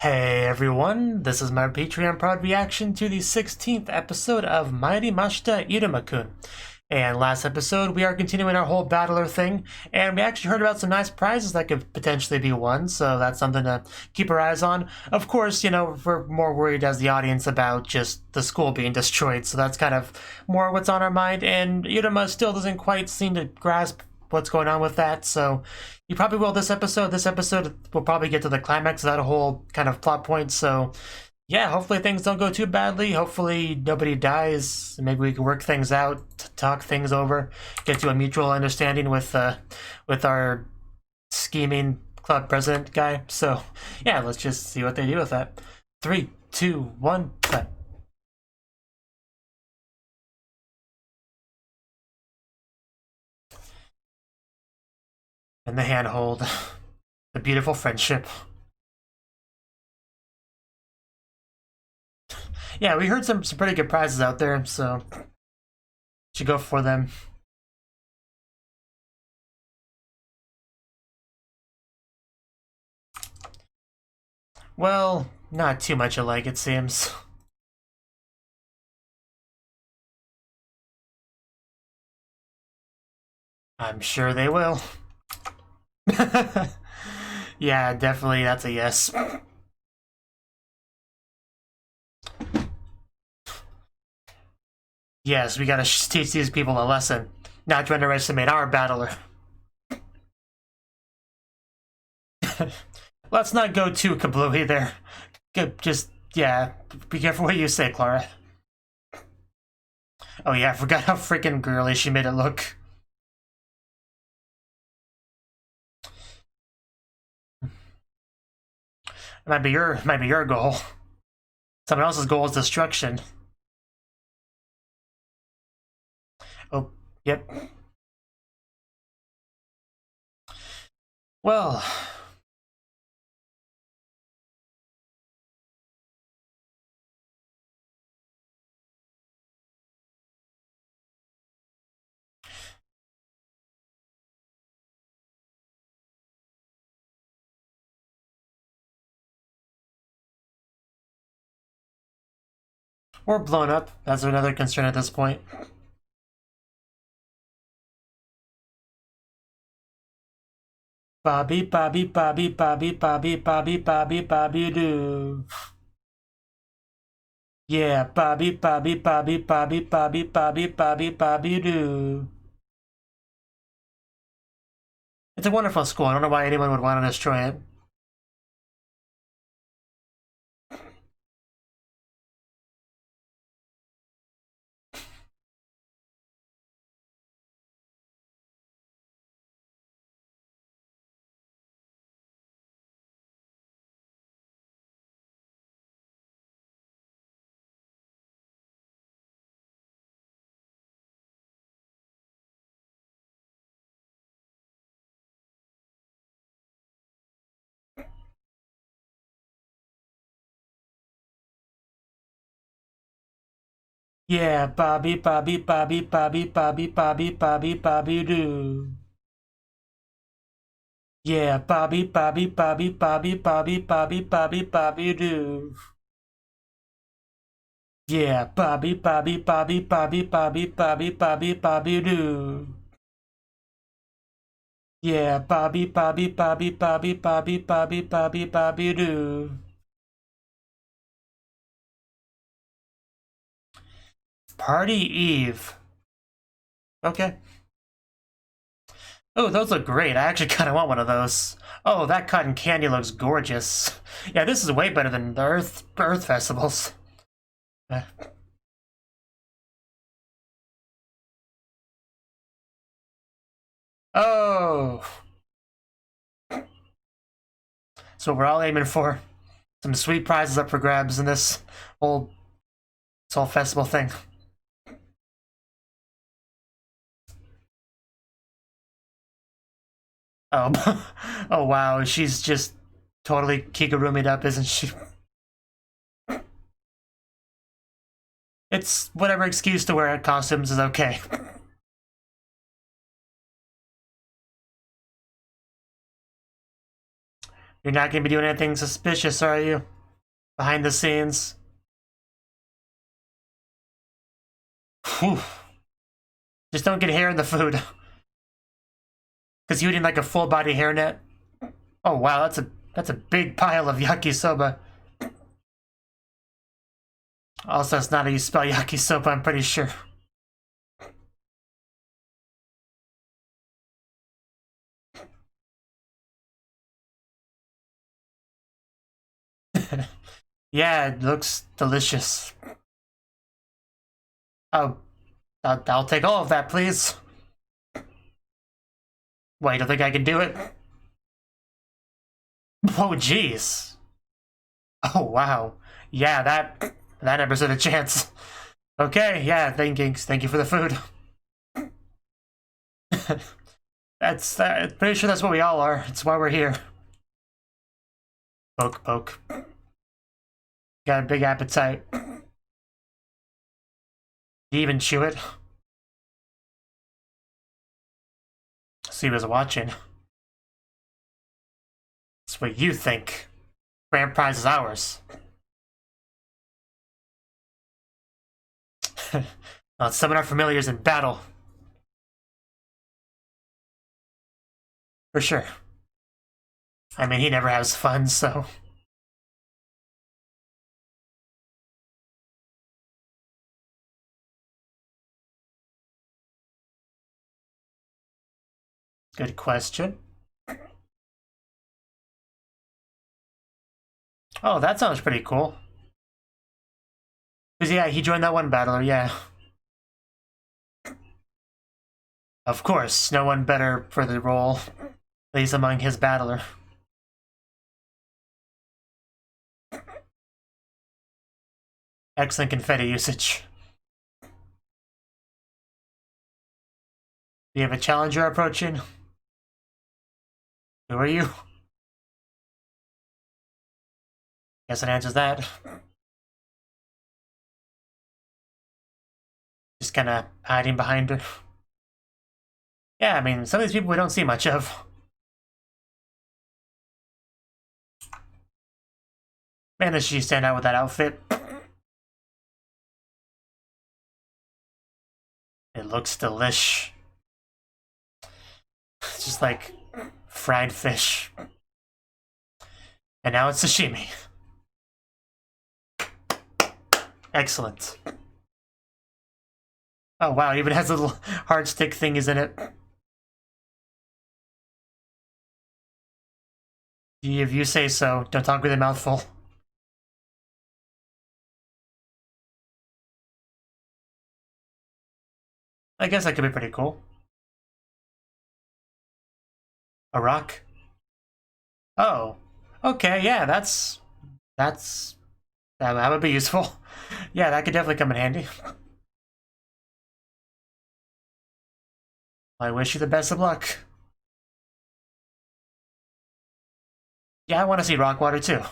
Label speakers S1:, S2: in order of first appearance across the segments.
S1: Hey everyone, this is my Patreon proud reaction to the 16th episode of Mairimashita Iruma-kun. And last episode, we are continuing our whole battler thing, and we actually heard about some nice prizes that could potentially be won, so that's something to keep our eyes on. Of course, you know, we're more worried as the audience about just the school being destroyed, so that's kind of more what's on our mind, and Iruma still doesn't quite seem to grasp what's going on with that, so you probably will this episode. This episode will probably get to the climax of that whole kind of plot point, so yeah, hopefully things don't go too badly. Hopefully nobody dies. Maybe we can work things out, talk things over, get to a mutual understanding with our scheming club president guy. So yeah, let's just see what they do with that. 3, 2, 1, play. And the handhold, the beautiful friendship. Yeah, we heard some pretty good prizes out there, so should go for them. Well, not too much alike, it seems. I'm sure they will. Yeah, definitely, that's a yes. Yes, we gotta teach these people a lesson, not to underestimate our battler. Let's not go too kablooey there. Just, yeah, be careful what you say, Clara. Oh yeah, I forgot how freaking girly she made it look. It might be your goal. Someone else's goal is destruction. Oh, yep. Well, we're blown up. That's another concern at this point. Bobby, Bobby, Bobby, Bobby, Bobby, Bobby, Bobby, Bobby, do. Yeah, Bobby, Bobby, Bobby, Bobby, Bobby, Bobby, Bobby, Bobby, do. It's a wonderful school. I don't know why anyone would want to destroy it. Yeah, Bobby, Bobby, Bobby, Bobby, Bobby, Bobby, Bobby, Bobby, do. Yeah, Bobby, Bobby, Bobby, Bobby, Bobby, Bobby, Bobby, Bobby, do. Yeah, Bobby, Bobby, Bobby, Bobby, Bobby, Bobby, Bobby, Bobby, do. Yeah, Bobby, Bobby, Bobby, Bobby, Bobby, Bobby, Bobby, Bobby, do. Party Eve. Okay. Oh, those look great. I actually kind of want one of those. Oh, that cotton candy looks gorgeous. Yeah, this is way better than the Earth festivals. Oh, so we're all aiming for some sweet prizes up for grabs in whole this whole festival thing. Oh, oh wow, she's just totally Kigurumi'd up, isn't she? It's whatever excuse to wear costumes is okay. You're not going to be doing anything suspicious, are you? Behind the scenes? Whew. Just don't get hair in the food. Because you're eating like a full body hairnet. Oh wow, that's a big pile of yakisoba. Also, that's not how you spell yakisoba, I'm pretty sure. Yeah, it looks delicious. Oh, I'll take all of that, please. Wait, don't think I can do it? Oh, jeez. Oh, wow. Yeah, that never stood a chance. Okay, yeah, thank you for the food. That's pretty sure that's what we all are. It's why we're here. Poke, poke. Got a big appetite. You even chew it? So he was watching. That's what you think. Grand prize is ours. Let's summon our familiars in battle. For sure. I mean, he never has fun, so... Good question. Oh, that sounds pretty cool. Because, yeah, he joined that one battler, yeah. Of course, no one better for the role, at least among his battler. Excellent confetti usage. Do you have a challenger approaching? Who are you? Guess it answers that. Just kind of hiding behind her. Yeah, I mean, some of these people we don't see much of. Man, does she stand out with that outfit. It looks delish. It's just like fried fish. And now it's sashimi. Excellent. Oh wow, it even has little hard stick thingies in it. If you say so, don't talk with a mouthful. I guess that could be pretty cool. A rock? Oh. Okay, yeah, that would be useful. Yeah, that could definitely come in handy. I wish you the best of luck. Yeah, I want to see Rockwater too.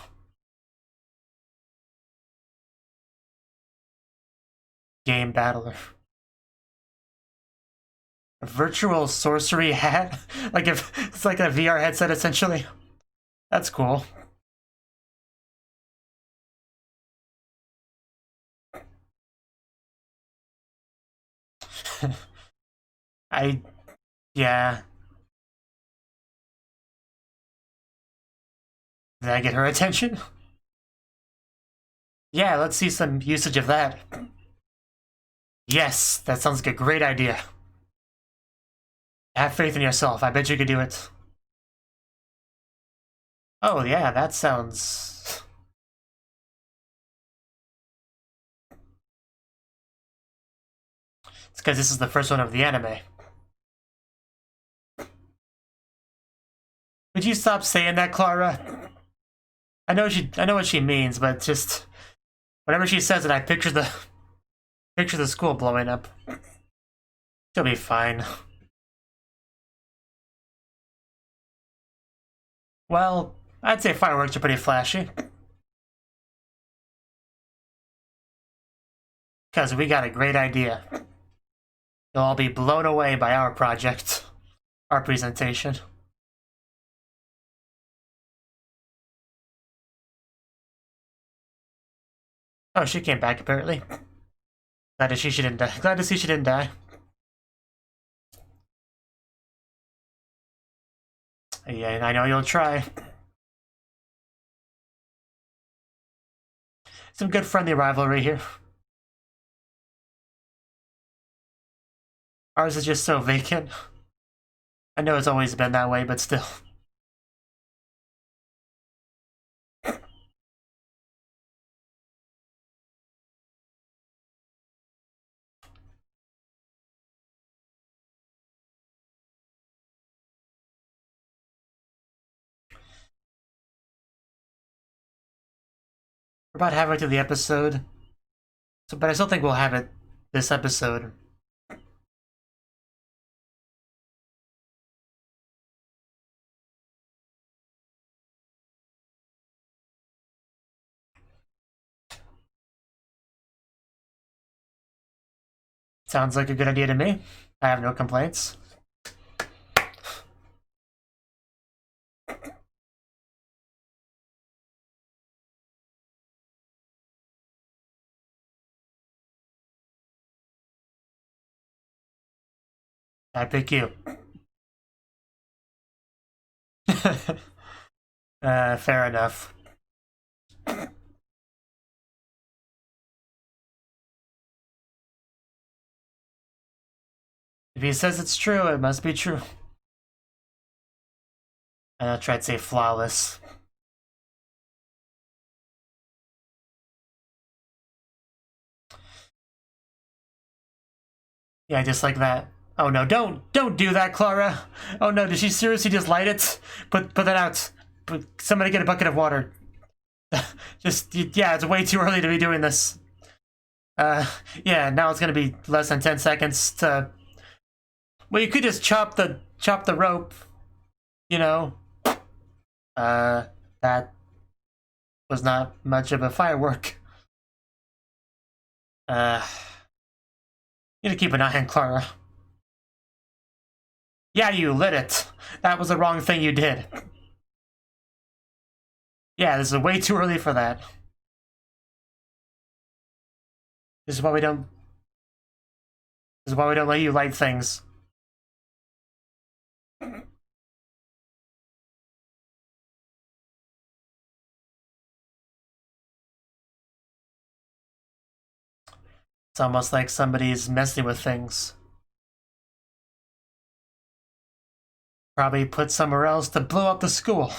S1: Game battler. A virtual sorcery hat? Like if it's like a VR headset essentially. That's cool. Yeah. Did I get her attention? Yeah, let's see some usage of that. Yes, that sounds like a great idea. Have faith in yourself. I bet you could do it. Oh, yeah, that sounds... It's because this is the first one of the anime. Would you stop saying that, Clara? I know what she means, but just whenever she says it, I picture the school blowing up. She'll be fine. Well, I'd say fireworks are pretty flashy. Because we got a great idea. You'll all be blown away by our project, our presentation. Oh, she came back apparently. Glad to see she didn't die. Glad to see she didn't die. Yeah, I know you'll try. Some good friendly rivalry here. Ours is just so vacant. I know it's always been that way, but still. We're about halfway through the episode. So, but I still think we'll have it this episode. Sounds like a good idea to me. I have no complaints. I pick you. Fair enough. If he says it's true, it must be true. And I'll try to say flawless. Yeah, just like that. Oh no, don't do that, Clara. Oh no, did she seriously just light it? Put that out. Somebody get a bucket of water. Just, yeah, it's way too early to be doing this. Yeah, now it's gonna be less than 10 seconds to... Well, you could just chop the rope, you know. That was not much of a firework. Need to keep an eye on Clara. Yeah, you lit it. That was the wrong thing you did. Yeah, this is way too early for that. This is why we don't let you light things. It's almost like somebody's messing with things. Probably put somewhere else to blow up the school.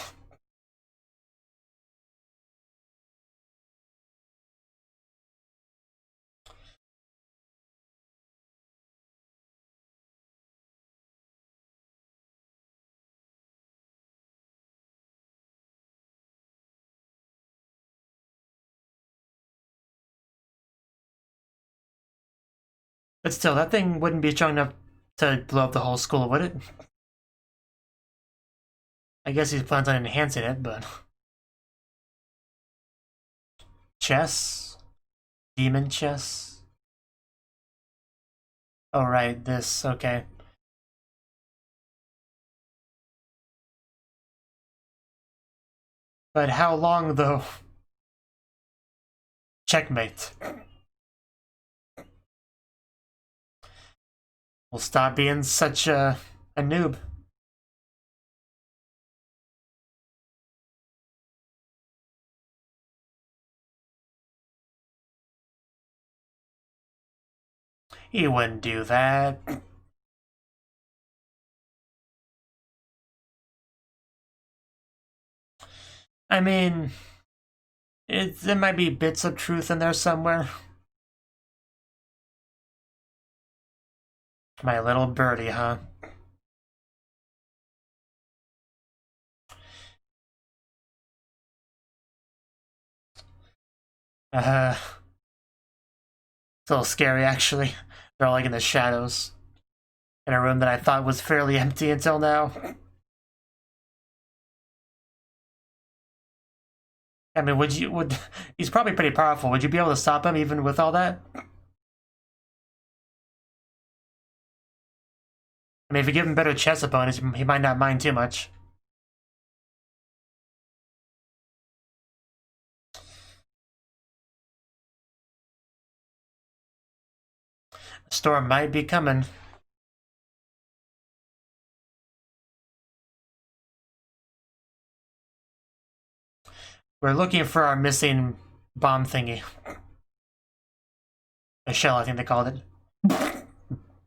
S1: But still, that thing wouldn't be strong enough to blow up the whole school, would it? I guess he plans on enhancing it, but... Chess? Demon chess? Oh, right, this, okay. But how long, though? Checkmate. We'll stop being such a noob. He wouldn't do that. I mean, there might be bits of truth in there somewhere. My little birdie, huh? It's a little scary, actually. They're all like in the shadows. In a room that I thought was fairly empty until now. I mean, he's probably pretty powerful. Would you be able to stop him even with all that? I mean, if you give him better chess opponents, he might not mind too much. Storm might be coming. We're looking for our missing bomb thingy. A shell, I think they called it.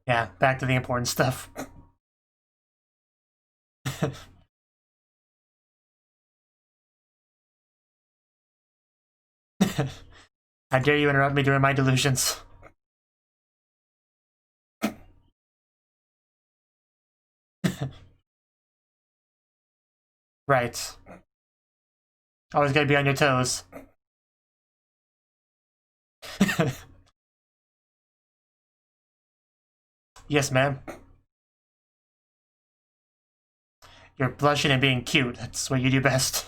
S1: Yeah, back to the important stuff. How dare you interrupt me during my delusions? Right. Always gotta be on your toes. Yes, ma'am. You're blushing and being cute. That's what you do best.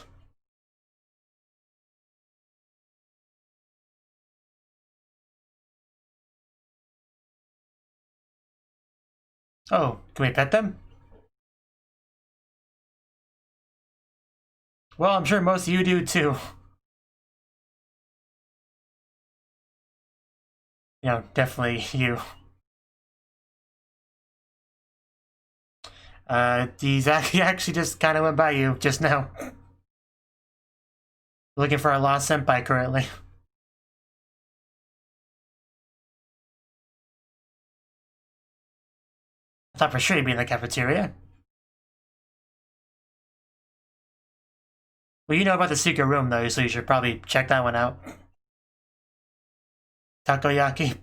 S1: Oh, can we pet them? Well, I'm sure most of you do too. You know, definitely you. He actually just kind of went by you just now. Looking for our lost senpai currently. I thought for sure he'd be in the cafeteria. Well, you know about the secret room though, so you should probably check that one out. Takoyaki.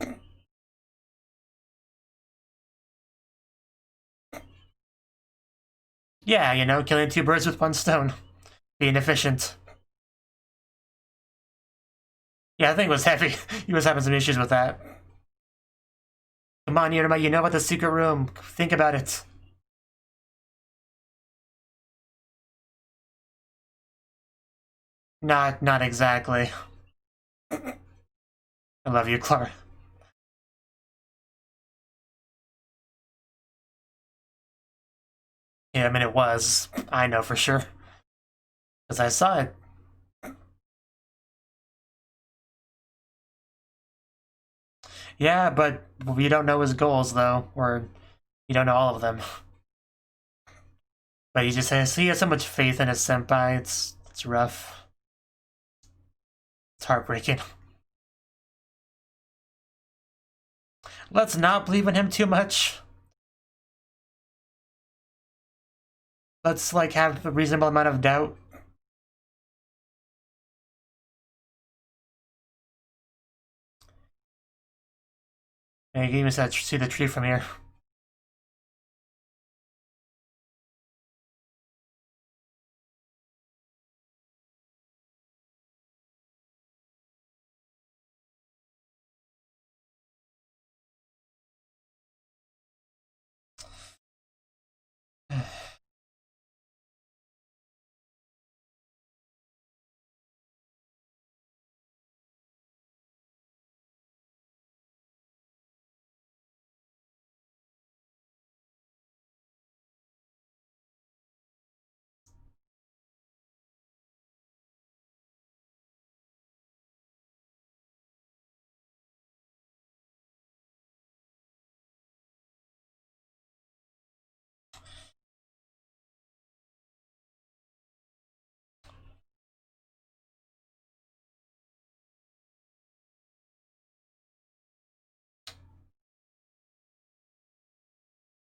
S1: Yeah, you know, killing two birds with one stone. Being efficient. Yeah, I think it was heavy. He was having some issues with that. Come on, Iruma, you know about the secret room. Think about it. Not exactly. I love you, Clark. Yeah, I mean, it was. I know for sure. Because I saw it. Yeah, but we don't know his goals, though. Or, you don't know all of them. But he just has so much faith in his senpai. It's rough. It's heartbreaking. Let's not believe in him too much. Let's, like, have a reasonable amount of doubt. And you can even see the tree from here.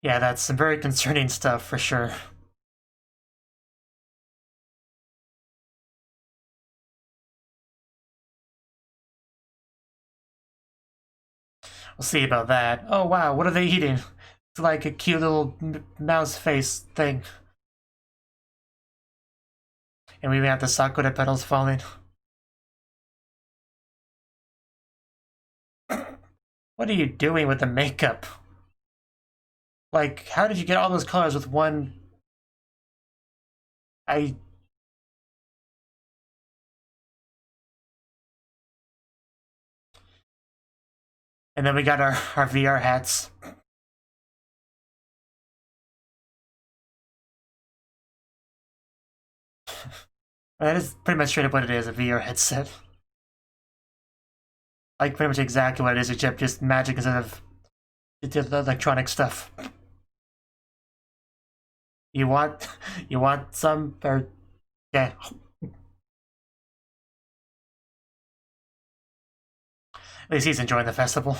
S1: Yeah, that's some very concerning stuff for sure. We'll see about that. Oh wow, what are they eating? It's like a cute little mouse face thing. And we even have the sakura petals falling. What are you doing with the makeup? Like, how did you get all those colors with one... And then we got our VR hats. That is pretty much straight up what it is, a VR headset. Like, pretty much exactly what it is, except just magic instead of the electronic stuff. You want some, or yeah. At least he's enjoying the festival.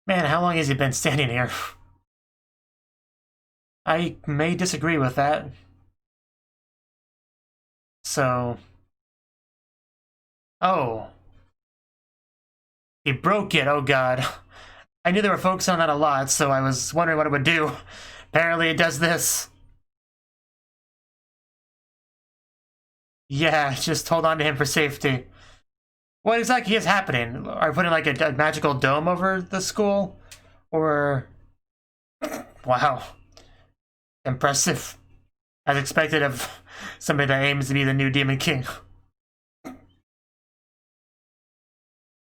S1: Man, how long has he been standing here? I may disagree with that. So... Oh. He broke it, oh god. I knew they were focusing on that a lot, so I was wondering what it would do. Apparently it does this. Yeah, just hold on to him for safety. What exactly is happening? Are we putting like a magical dome over the school? Or... Wow. Impressive. As expected of somebody that aims to be the new Demon King.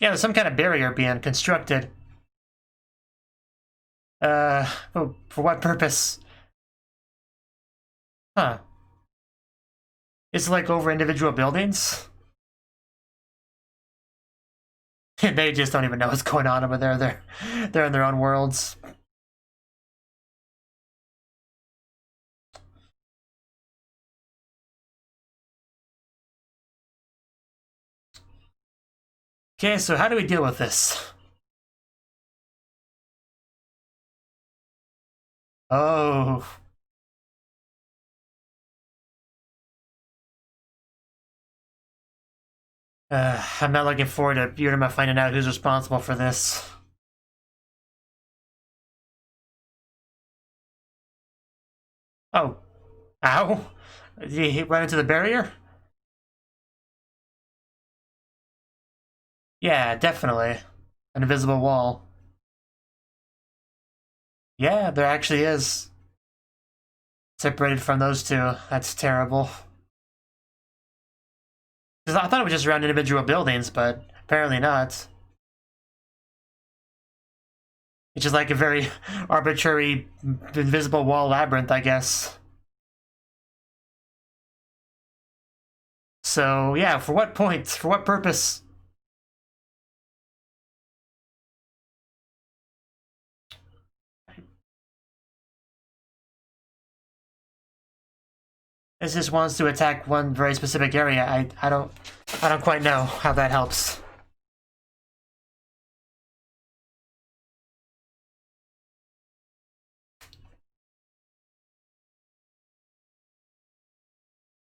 S1: Yeah, there's some kind of barrier being constructed. Oh, for what purpose? Huh. It's like over individual buildings? They just don't even know what's going on over there. They're in their own worlds. Okay, so how do we deal with this? Oh. I'm not looking forward to Iruma finding out who's responsible for this. Oh. Ow. Did he run into the barrier? Yeah, definitely. An invisible wall. Yeah, there actually is. Separated from those two. That's terrible. I thought it was just around individual buildings, but apparently not. It's just like a very arbitrary, invisible wall labyrinth, I guess. So, yeah, for what point? For what purpose? This just wants to attack one very specific area. I don't quite know how that helps.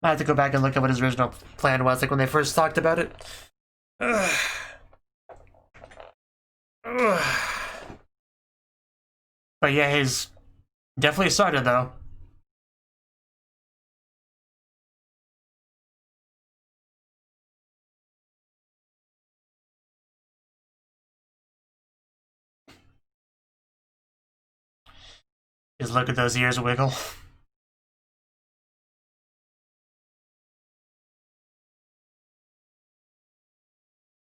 S1: I have to go back and look at what his original plan was, like when they first talked about it. Ugh. Ugh. But yeah, he's definitely started though. Just look at those ears wiggle.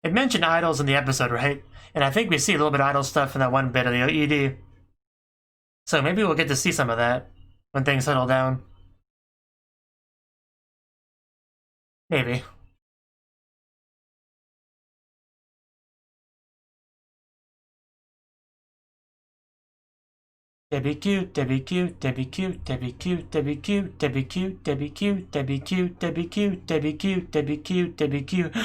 S1: It mentioned idols in the episode, right? And I think we see a little bit of idol stuff in that one bit of the ED. So maybe we'll get to see some of that when things settle down. Maybe. Debbie cute, Debbie cute, Debbie cute, Debbie cute, Debbie cute, Debbie cute, Debbie cute, Debbie cute, Debbie cute, Debbie cute, Debbie cute, Debbie cute.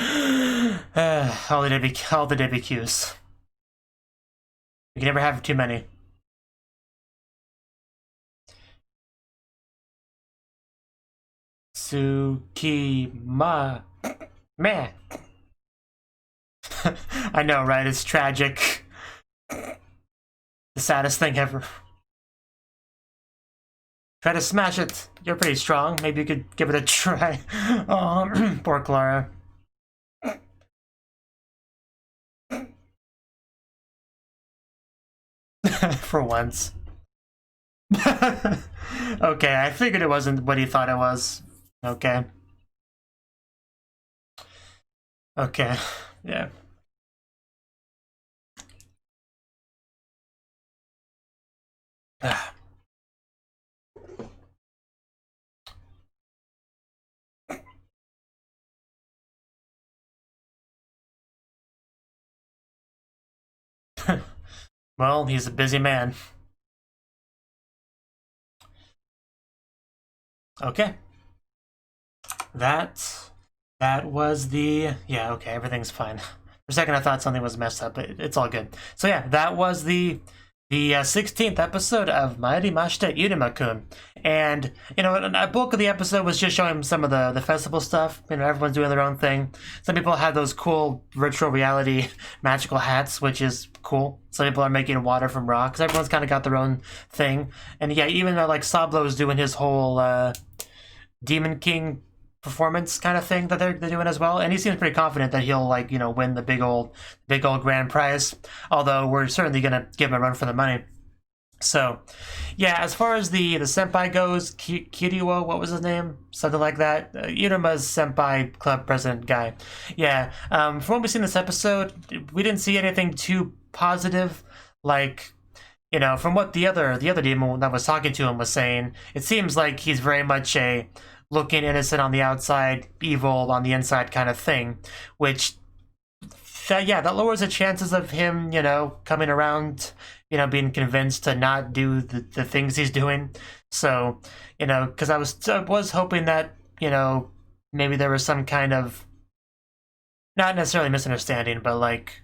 S1: All the Debbie Qs. You can never have too many. Tsukima. Man. I know, right? It's tragic. The saddest thing ever. Try to smash it. You're pretty strong. Maybe you could give it a try. Oh, poor Clara. For once. Okay, I figured it wasn't what he thought it was. Okay. Okay, yeah. Well, he's a busy man. Okay. That was the... Yeah, okay, everything's fine. For a second I thought something was messed up, but it's all good. So yeah, that was the 16th episode of Mairimashita Iruma-kun. And, you know, a bulk of the episode was just showing some of the festival stuff. You know, everyone's doing their own thing. Some people have those cool virtual reality magical hats, which is cool. Some people are making water from rocks. Everyone's kind of got their own thing. And yeah, even like Sablo's doing his whole Demon King performance kind of thing that they're doing as well, and he seems pretty confident that he'll, like, you know, win the big old grand prize, although we're certainly gonna give him a run for the money. So yeah, as far as the senpai goes, Kiryu, what was his name, something like that, Iruma's senpai club president guy. Yeah, from what we've seen this episode, we didn't see anything too positive. Like, you know, from what the other demon that was talking to him was saying, it seems like he's very much a looking innocent on the outside, evil on the inside kind of thing, which, that lowers the chances of him, you know, coming around, you know, being convinced to not do the things he's doing. So, you know, because I was hoping that, you know, maybe there was some kind of, not necessarily misunderstanding, but like,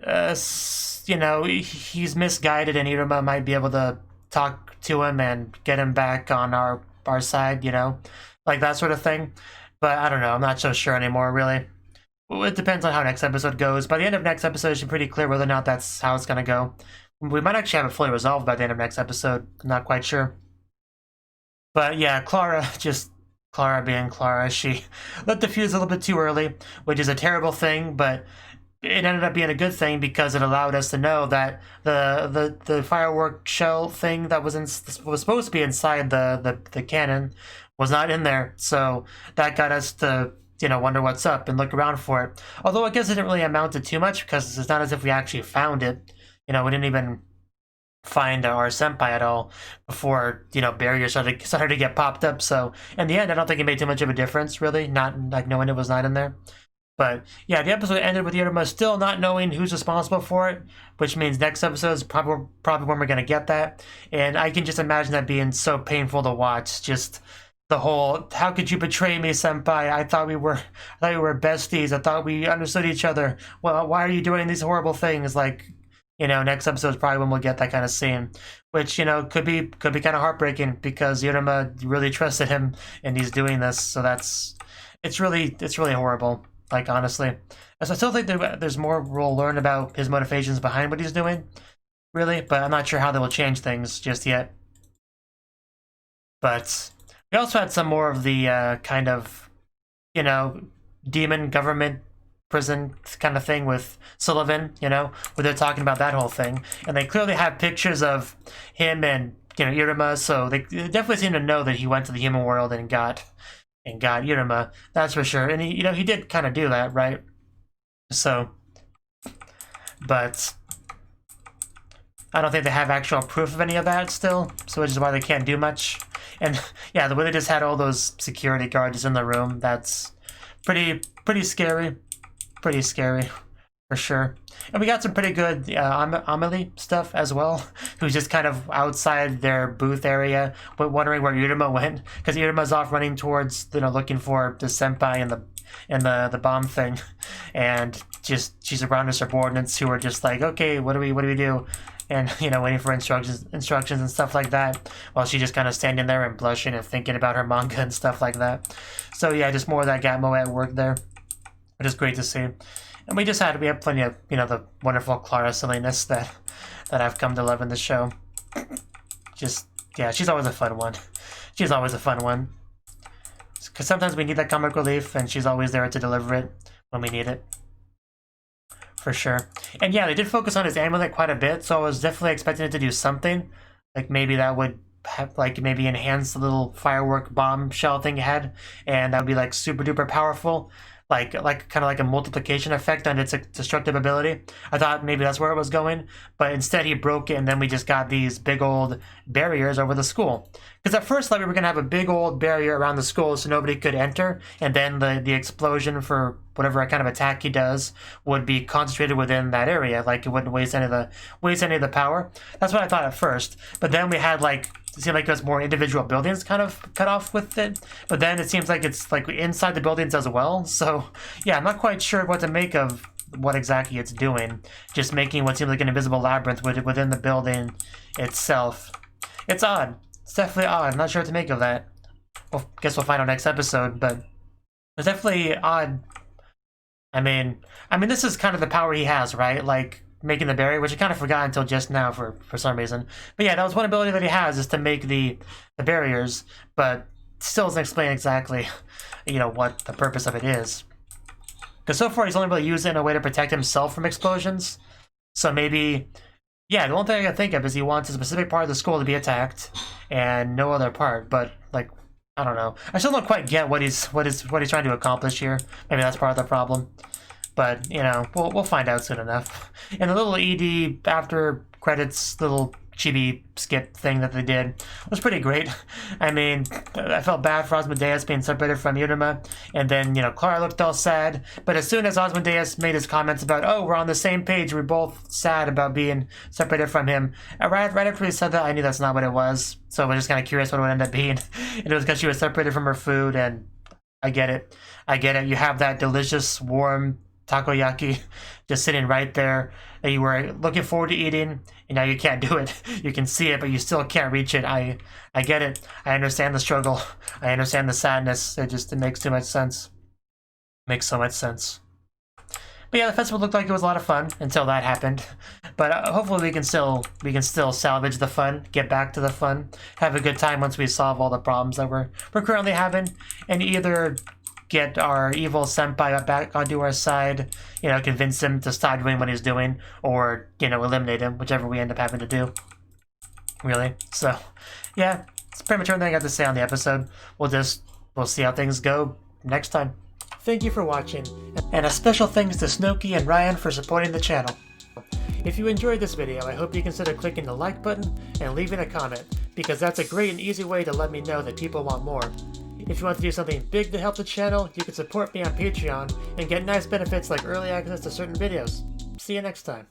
S1: you know, he's misguided and Iruma might be able to talk to him and get him back on our side, you know, like that sort of thing. But I don't know, I'm not so sure anymore, really. It depends on how next episode goes. By the end of next episode, it should be pretty clear whether or not that's how it's going to go. We might actually have it fully resolved by the end of next episode, I'm not quite sure. But yeah, Clara being Clara, she lit the fuse a little bit too early, which is a terrible thing, but it ended up being a good thing because it allowed us to know that the firework shell thing that was supposed to be inside the cannon was not in there. So that got us to, you know, wonder what's up and look around for it. Although I guess it didn't really amount to too much because it's not as if we actually found it. You know, we didn't even find our senpai at all before, you know, barriers started to get popped up. So in the end, I don't think it made too much of a difference, really, not like knowing it was not in there. But yeah, the episode ended with Iruma still not knowing who's responsible for it, which means next episode is probably when we're going to get that. And I can just imagine that being so painful to watch. Just the whole, how could you betray me, senpai? I thought we were besties. I thought we understood each other. Well, why are you doing these horrible things? Like, you know, next episode is probably when we'll get that kind of scene, which, you know, could be kind of heartbreaking because Iruma really trusted him and he's doing this. So it's really horrible. Like, honestly. So I still think there's more we'll learn about his motivations behind what he's doing, really, but I'm not sure how they will change things just yet. But we also had some more of the kind of, you know, demon government prison kind of thing with Sullivan, you know, where they're talking about that whole thing. And they clearly have pictures of him and, you know, Iruma, so they definitely seem to know that he went to the human world and got Iruma, that's for sure. And he, you know, he did kind of do that, right? So, but I don't think they have actual proof of any of that still, so which is why they can't do much. And yeah, the way they just had all those security guards in the room, that's pretty scary. Pretty scary, for sure. And we got some pretty good Amelie stuff as well, who's just kind of outside their booth area, but wondering where Iruma went, because Iruma's off running towards, you know, looking for the senpai and the bomb thing, and just she's around her subordinates who are just like, okay, what do we do? And, you know, waiting for instructions and stuff like that, while she's just kind of standing there and blushing and thinking about her manga and stuff like that. So yeah, just more of that Gatmo at work there, which is great to see. And we have plenty of, you know, the wonderful Clara silliness that I've come to love in the show. Just, yeah, she's always a fun one. She's always a fun one. Because sometimes we need that comic relief, and she's always there to deliver it when we need it. For sure. And yeah, they did focus on his amulet quite a bit, so I was definitely expecting it to do something. Like, maybe that would have, like, maybe enhance the little firework bomb shell thing it had, and that would be, like, super duper powerful. like kind of like a multiplication effect on its destructive ability. I thought maybe that's where it was going, but instead he broke it, and then we just got these big old barriers over the school. Because at first, like, we were gonna have a big old barrier around the school so nobody could enter, and then the explosion for whatever kind of attack he does would be concentrated within that area. Like, it wouldn't waste any of the power. That's what I thought at first. But then we had, like, it seemed like there's more individual buildings kind of cut off with it. But then it seems like it's like inside the buildings as well. So yeah, I'm not quite sure what to make of what exactly it's doing. Just making what seems like an invisible labyrinth within the building itself. It's odd. It's definitely odd. I'm not sure what to make of that. Well, guess we'll find out next episode, but it's definitely odd. I mean, this is kind of the power he has, right? Like, making the barrier, which I kind of forgot until just now for some reason. But yeah, that was one ability that he has, is to make the barriers, but still doesn't explain exactly, you know, what the purpose of it is. Because so far he's only really used it in a way to protect himself from explosions. So maybe, yeah, the only thing I can think of is he wants a specific part of the school to be attacked, and no other part. But, like, I don't know. I still don't quite get what he's trying to accomplish here. Maybe that's part of the problem. But, you know, we'll find out soon enough. And the little ED after credits little chibi skip thing that they did was pretty great. I mean, I felt bad for Asmodeus being separated from Iruma, and then, you know, Clara looked all sad. But as soon as Asmodeus made his comments about, oh, we're on the same page, we're both sad about being separated from him, right after he said that, I knew that's not what it was. So I was just kind of curious what it would end up being. And it was because she was separated from her food, and I get it. You have that delicious, warm takoyaki just sitting right there that you were looking forward to eating, and now you can't do it. You can see it, but you still can't reach it. I get it. I understand the struggle. I understand the sadness. It makes too much sense. Makes so much sense. But yeah, the festival looked like it was a lot of fun until that happened. But hopefully we can still salvage the fun, get back to the fun, have a good time once we solve all the problems that we're currently having, and either get our evil senpai back onto our side, you know, convince him to stop doing what he's doing, or, you know, eliminate him, whichever we end up having to do. Really. So, yeah, it's pretty much everything I got to say on the episode. We'll see how things go next time. Thank you for watching, and a special thanks to Cnouki and Ryan for supporting the channel. If you enjoyed this video, I hope you consider clicking the like button and leaving a comment, because that's a great and easy way to let me know that people want more. If you want to do something big to help the channel, you can support me on Patreon and get nice benefits like early access to certain videos. See you next time.